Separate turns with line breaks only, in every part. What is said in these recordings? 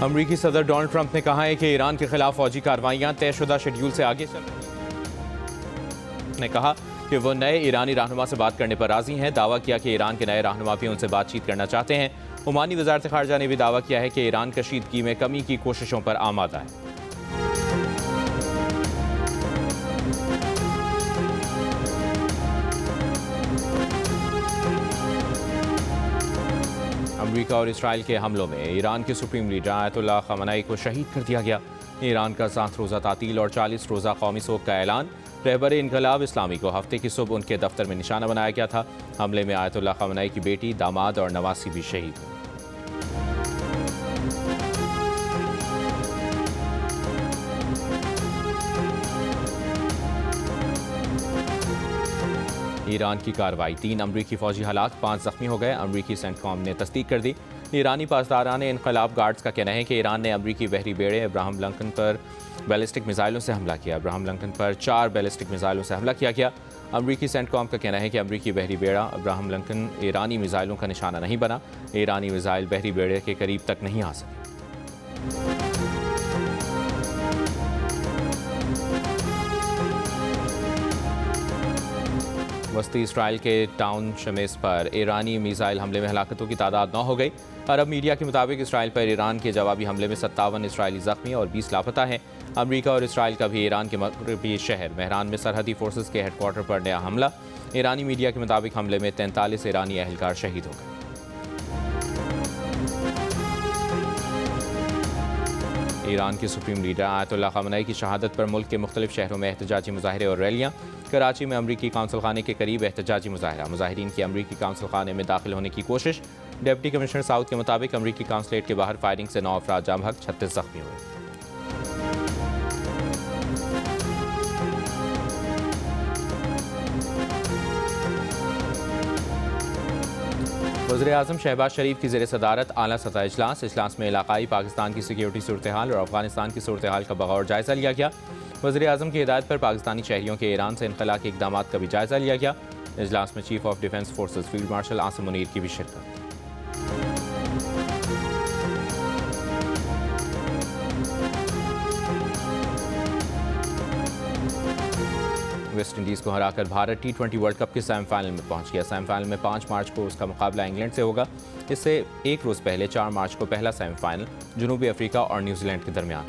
अमरीकी सदर Donald Trump ने कहा है कि ईरान के खिलाफ फौजी कार्रवाइयां तयशुदा शेड्यूल से आगे चल रही हैं। ने कहा कि वो नए ईरानी रहनुमा से बात करने पर राजी हैं। दावा किया कि ईरान के नए रहनुमा भी उनसे बातचीत करना चाहते हैं। ओमानी वज़ारत ख़ारजा ने भी दावा किया है कि ईरान कशीदगी में कमी की कोशिशों पर आमादा है। अमेरिका और इसराइल के हमलों में ईरान के सुप्रीम लीडर आयतुल्लाह खamenei को शहीद कर दिया गया। ईरान का 7 रोज़ा तातील और 40 रोज़ा कौमी सोग का ऐलान। रहबर इनकलाब इस्लामी को हफ्ते की सुबह उनके दफ्तर में निशाना बनाया गया था। हमले में आयतुल्लाह खamenei की बेटी, दामाद और नवासी भी शहीद हुए। ईरान की कार्रवाई, 3 अमरीकी फौजी हलाक, 5 जख्मी हो गए। अमरीकी सेंटकॉम ने तस्दीक कर दी। ईरानी पासदारान इनकलाब गार्ड्स का कहना है कि ईरान ने अमरीकी बहरी बेड़े अब्राहम लिंकन पर बैलिस्टिक मिसाइलों से हमला किया। अब्राहम लिंकन पर 4 बैलिस्टिक मिसाइलों से हमला किया गया। अमरीकी सेंटकॉम का कहना है कि अमरीकी बहरी बेड़ा अब्राहम लिंकन ईरानी मिसाइलों का निशाना नहीं बना। ईरानी मिसाइल बहरी बेड़े के करीब तक नहीं आ सके। वस्ती इसराइल के टाउन शमेस पर ईरानी मिसाइल हमले में हलाकतों की तादाद 9 हो गई। अरब मीडिया के मुताबिक इसराइल पर ईरान के जवाबी हमले में 57 इसराइली जख्मी और 20 लापता हैं। अमेरिका और इसराइल का भी ईरान के मगरबी शहर महरान में सरहदी फोर्सेस के हेडक्वार्टर पर नया हमला। ईरानी मीडिया के मुताबिक हमले में 43 ईरानी अहलकार शहीद हो गए। ईरान के सुप्रीम लीडर आयतुल्लाह खamenei की शहादत पर मुल्क के मुख्तलिफ शहरों में एहतजाजी मुजाहरे और रैलियाँ। कराची में अमरीकी काउंसिल खाने के करीब एहतजाजी मुजाहरा। मुजाहिरीन की अमरीकी काउंसिल खाने में दाखिल होने की कोशिश। डिप्टी कमिश्नर साउथ के मुताबिक अमरीकी काउंसलेट के बाहर फायरिंग से 9 अफराद जाम हक, 36 जख्मी हुए। वज़ीर-ए-आज़म शहबाज शरीफ की ज़ेर सदारत आला सतह इजलास में इलाकाई पाकिस्तान की सिक्योरिटी सूरत हाल और अफगानिस्तान की सूरत हाल का बगौर जायज़ा लिया गया। वज़ीर-ए-आज़म की हिदायत पर पाकिस्तानी शहरियों के ईरान से इनखला के इक़दाम का भी जायज़ा लिया गया। इजलास में chief of defence forces field marshal Asim Munir की भी शिरकत। वेस्ट इंडीज़ को हराकर भारत T20 वर्ल्ड कप के सेमीफाइनल में पहुंच गया। सेमीफाइनल में 5 मार्च को उसका मुकाबला इंग्लैंड से होगा। इससे एक रोज़ पहले 4 मार्च को पहला सेमीफाइनल जनूबी अफ्रीका और न्यूजीलैंड के दरमियान।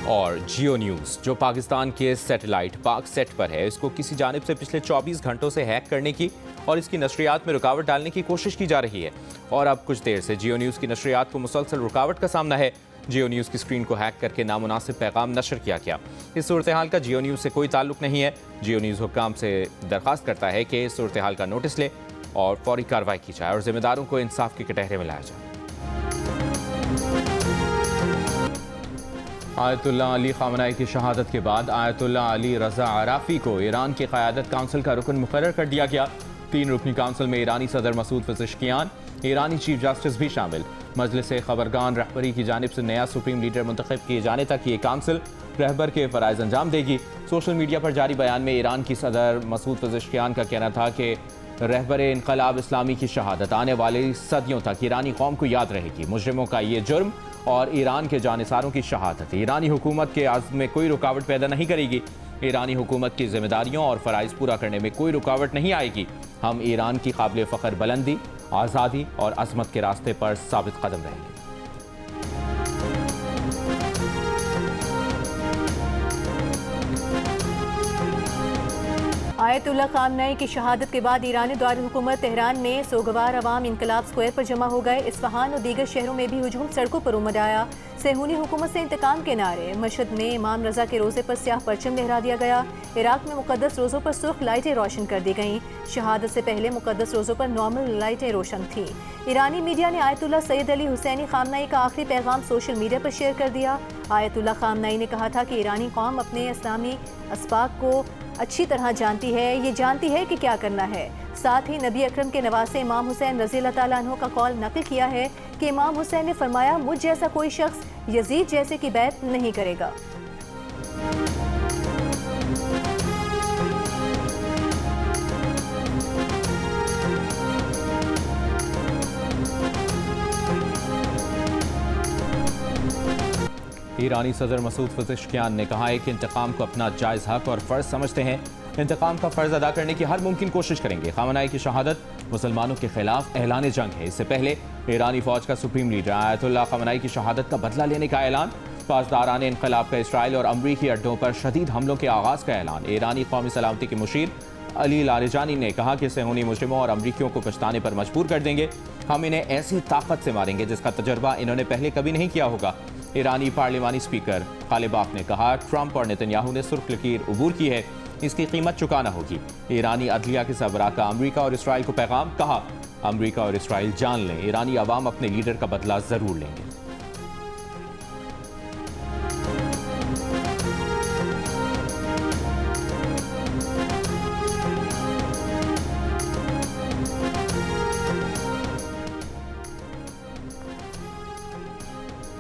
और जियो न्यूज़, जो पाकिस्तान के सैटेलाइट पाक सेट पर है, इसको किसी जानिब से पिछले 24 घंटों से हैक करने की और इसकी नशरियात में रुकावट डालने की कोशिश की जा रही है। और अब कुछ देर से जियो न्यूज़ की नशरियात को मुसलसल रुकावट का सामना है। जियो न्यूज़ की स्क्रीन को हैक करके नामुनासिब पैगाम नशर किया गया। इस सूरत हाल का जियो न्यूज़ से कोई ताल्लुक नहीं है। जियो न्यूज़ हुक्काम से दरख्वास्त करता है कि इस सूरत हाल का नोटिस ले और फौरी कार्रवाई की जाए और जिम्मेदारों को इंसाफ के कटहरे में लाया जाए। आयतुल्लाह अली खamenei की शहादत के बाद आयतुल्लाह अली रज़ा आराफी को ईरान की क़यादत काउंसिल का रुकन मुकर्रर कर दिया गया। 3 रुकनी काउंसिल में ईरानी सदर मसूद पेज़ेश्कियान, ईरानी चीफ जस्टिस भी शामिल। मजलिस खबरगान रहबरी की जानिब से नया सुप्रीम लीडर मुंतखब किए जाने तक ये काउंसिल रहबर के फ़राइज़ अंजाम देगी। सोशल मीडिया पर जारी बयान में ईरान की सदर मसूद पेज़ेश्कियान का कहना था कि रहबर इनकलाब इस्लामी की शहादत आने वाली सदियों तक ईरानी कौम को याद रहेगी। मुजरिमों का ये जुर्म और ईरान के जानिसारों की शहादत ईरानी हुकूमत के आज़्म में कोई रुकावट पैदा नहीं करेगी। ईरानी हुकूमत की जिम्मेदारियों और फ़राइज़ पूरा करने में कोई रुकावट नहीं आएगी। हम ईरान की काबिल फ़ख्र बुलंदी, आज़ादी और अज़मत के रास्ते पर साबित कदम रहेंगे।
आयतुल्लाह खamenei की शहादत के बाद ईरानी दारुल हुकूमत तेहरान में सोगवार अवाम इनकलाब स्क्वायर पर जमा हो गए। इस्फहान और दीगर शहरों में भी हुजूम सड़कों पर उमड़ आया। सेहूनी हुकूमत से इंतकाम के नारे। मशहद में इमाम रजा के रोज़े पर स्याह परचम लहरा दिया गया। इराक में मुकद्दस रोज़ों पर सुर्ख लाइटें रोशन कर दी गईं। शहादत से पहले मुकद्दस रोज़ों पर नॉर्मल लाइटें रोशन थी। ईरानी मीडिया ने आयतुल्लाह सैयद अली हुसैनी खamenei का आखिरी पैगाम सोशल मीडिया पर शेयर कर दिया। आयतुल्लाह खamenei ने कहा था कि ईरानी कौम अपने इस्लामी असबाक को अच्छी तरह जानती है, ये जानती है कि क्या करना है। साथ ही नबी अकरम के नवासे इमाम हुसैन रज़ी अल्लाह ताला अन्हु का कौल नकल किया है कि इमाम हुसैन ने फरमाया, मुझ जैसा कोई शख्स यजीद जैसे की बैत नहीं करेगा।
ईरानी सदर मसूद पेज़ेश्कियान ने कहा है कि इंतकाम को अपना जायज़ हक और फ़र्ज समझते हैं। इंतकाम का फ़र्ज अदा करने की हर मुमकिन कोशिश करेंगे। ख़ामनेई की शहादत मुसलमानों के खिलाफ ऐलान जंग है। इससे पहले ईरानी फ़ौज का सुप्रीम लीडर आयतुल्लाह ख़ामनेई की शहादत का बदला लेने का ऐलान। पासदारान इनकलाब का इसराइल और अमरीकी अड्डों पर शदीद हमलों के आगाज़ का ऐलान। ईरानी कौमी सलामती के मुशीर अली लारेजानी ने कहा कि सेहूनी मुजरिमों और अमरीकियों को पछताने पर मजबूर कर देंगे। हम इन्हें ऐसी ताकत से मारेंगे जिसका तजर्बा इन्होंने पहले कभी नहीं किया होगा। ईरानी पार्लिमानी स्पीकर गालिबाफ ने कहा, ट्रंप और नेतन्याहू ने सुर्ख लकीर उबूर की है, इसकी कीमत चुकाना होगी। ईरानी अदलिया के सरबराह का अमरीका और इसराइल को पैगाम, कहा अमरीका और इसराइल जान लें, ईरानी अवाम अपने लीडर का बदला जरूर लेंगे।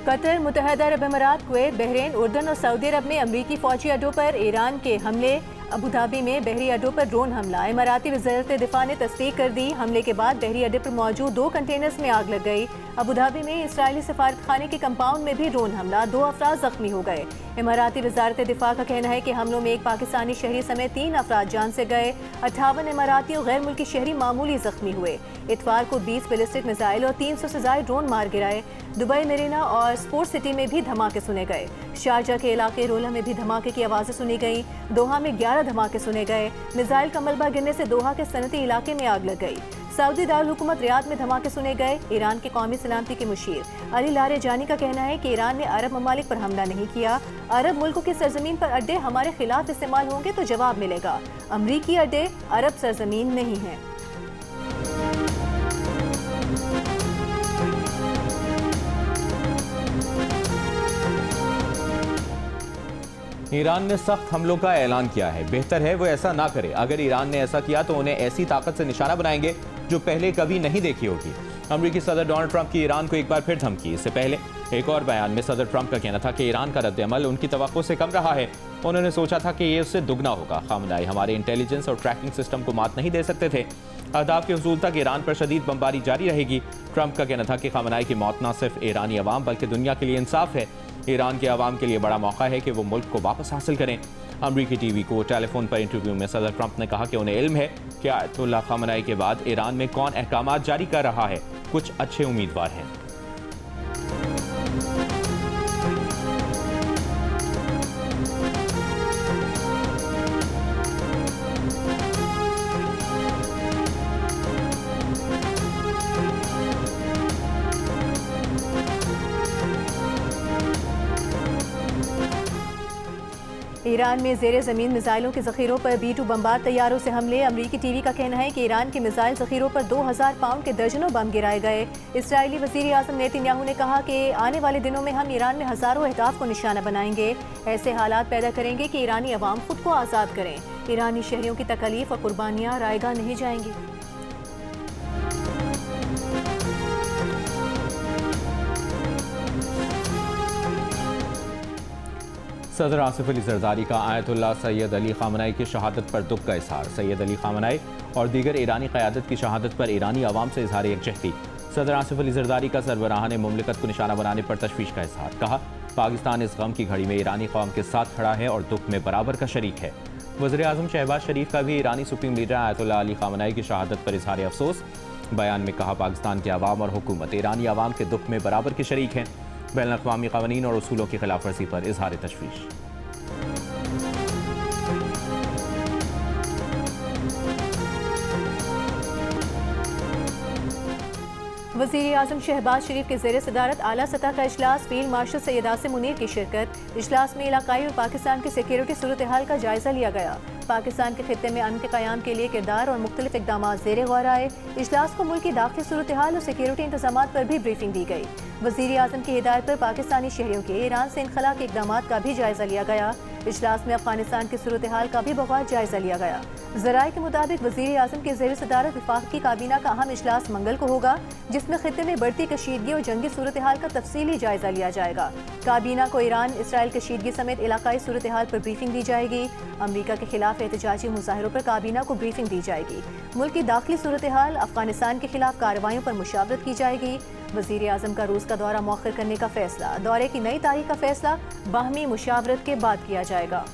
कतर, मुत्तहदा अरब अमीरात, कुवैत, बहरीन, उर्दन और सऊदी अरब में अमरीकी फौजी अड्डों पर ईरान के हमले। अबू धाबी में बहरी अड्डों पर ड्रोन हमला। इमाराती वज़ारत दिफा ने तस्दीक कर दी। हमले के बाद बहरी अड्डे पर मौजूद 2 कंटेनर्स में आग लग गई। अबू धाबी में इसराइली सफारत खाने के कंपाउंड में भी ड्रोन हमला, 2 अफराद जख्मी हो गए। इमाराती वज़ारत दिफा का कहना है कि हमलों में एक पाकिस्तानी शहरी समेत 3 अफराद जान से गए। 58 इमाराती और गैर मुल्की शहरी मामूली जख्मी हुए। इतवार को 20 बैलिस्टिक मिसाइल और 300 से ज़ायद ड्रोन मार गिराए। दुबई, मेरीना और स्पोर्ट सिटी में भी धमाके सुने गए। शारजा के इलाके रोला में भी धमाके की आवाज़ें सुनी गई। दोहा में 11 धमाके सुने गए। मिसाइल का मलबा गिरने से दोहा के सनती इलाके में आग लग गई। सऊदी दारुल हुकूमत रियाद में धमाके सुने गए। ईरान के कौमी सलामती के मुशीर अली लारेजानी का कहना है कि ईरान ने अरब ममालिक पर हमला नहीं किया। अरब मुल्कों की सरजमीन पर अड्डे हमारे खिलाफ इस्तेमाल होंगे तो जवाब मिलेगा। अमरीकी अड्डे अरब सरजमीन नहीं हैं।
ईरान ने सख्त हमलों का ऐलान किया है। बेहतर है वो ऐसा ना करे। अगर ईरान ने ऐसा किया तो उन्हें ऐसी ताकत से निशाना बनाएंगे जो पहले कभी नहीं देखी होगी। अमेरिकी सदर डोनाल्ड ट्रंप की ईरान को एक बार फिर धमकी। इससे पहले एक और बयान में सदर ट्रंप का कहना था कि ईरान का रद्द-ए-अमल उनकी तवक्को से कम रहा है। उन्होंने सोचा था कि ये उससे दुगना होगा। ख़ामनेई हमारे इंटेलिजेंस और ट्रैकिंग सिस्टम को मात नहीं दे सकते थे। अहदाफ के हुसूल तक ईरान पर शदीद बमबारी जारी रहेगी। ट्रंप का कहना था कि ख़ामनेई की मौत न सिर्फ ईरानी अवाम बल्कि दुनिया के लिए इंसाफ है। ईरान के अवाम के लिए बड़ा मौका है कि वो मुल्क को वापस हासिल करें। अमरीकी टीवी को टेलीफोन पर इंटरव्यू में सदर ट्रंप ने कहा कि उन्हें इल्म है कि आयतुल्लाह ख़ामनेई के बाद ईरान में कौन अहकामात जारी कर रहा है। कुछ अच्छे उम्मीदवार हैं।
ईरान में ज़ेरे ज़मीन मिसाइलों के ज़ख़ीरों पर B-2 बमबार तैयारों से हमले। अमरीकी टीवी का कहना है कि ईरान के मिसाइल ज़ख़ीरों पर 2000 पाउंड के दर्जनों बम गिराए गए। इसराइली वज़ीर आज़म नेतन्याहू ने कहा कि आने वाले दिनों में हम ईरान में हज़ारों अहदाफ को निशाना बनाएंगे। ऐसे हालात पैदा करेंगे कि ईरानी अवाम खुद को आज़ाद करें। ईरानी शहरियों की तकलीफ और कुर्बानियाँ रायगा नहीं जाएंगी।
सदर आसिफ अली जरदारी का आयतुल्लाह सैयद अली ख़ामनेई की शहादत पर दुख का इजहार। सैयद अली ख़ामनेई और दीगर ईरानी क़यादत की शहादत पर ईरानी अवाम से इजहार यकजहती। सदर आसिफ अली जरदारी का सरबराहान मुमलिकत को निशाना बनाने पर तशवीश का इजहार। कहा, पाकिस्तान इस गम की घड़ी में ईरानी कौम के साथ खड़ा है और दुख में बराबर का शरीक है। वज़ीर आज़म शहबाज शरीफ का भी ईरानी सुप्रीम लीडर आयतुल्लाह अली ख़ामनेई की शहादत पर इजहार अफसोस। बयान में कहा, पाकिस्तान के अवाम और हुकूमत ईरानी अवाम के दुख में बराबर के शरीक हैं। बैनुल-अक़वामी क़वानीन और उसूलों की खिलाफ वर्जी पर इजहार तशवीश।
वज़ीर आज़म शहबाज शरीफ के ज़ेर सदारत आला सतह का इजलास। फील्ड मार्शल सैयद आसिम मुनीर की शिरकत। इजलास में इलाकाई और पाकिस्तान की सिक्योरिटी सूरत हाल का जायज़ा लिया गया। पाकिस्तान के खित्ते में अमन के क़याम के लिए किरदार और मुख्तलिफ इक़दामात ज़ेर गौर आए। इजलास को मुल्क की दाखिली सूरत हाल और सिक्योरिटी इंतज़ामात पर भी ब्रीफिंग दी गई। वज़ीर आज़म की हिदायत पर पाकिस्तानी शहरियों के ईरान से इनखला के इक़दामात का भी जायज़ा लिया गया। इजलास में अफगानिस्तान की सूरत हाल का भी बगौर जायज़ा लिया गया। ज़राए के मुताबिक वज़ीर आज़म के ज़ेर सदारत वफाकी काबीना का अहम इजलास मंगल को होगा, जिसमें खित्ते में बढ़ती कशीदगी और जंगी सूरत हाल का तफसीली जायज़ा लिया जाएगा। काबीना को ईरान इसराइल कशीदगी समेत इलाकाई सूरत हाल पर ब्रीफिंग दी जाएगी। अमरीका के खिलाफ एहतजाजी मुजाहिरों पर काबीना को ब्रीफिंग दी जाएगी। मुल्क की दाखिली सूरत हाल, अफगानिस्तान के खिलाफ कार्रवाइयों पर मुशावरत की जाएगी। वजीर आजम का रूस का दौरा मौखर करने का फैसला। दौरे की नई तारीख का फैसला बाहमी मुशावरत के बाद किया जाएगा।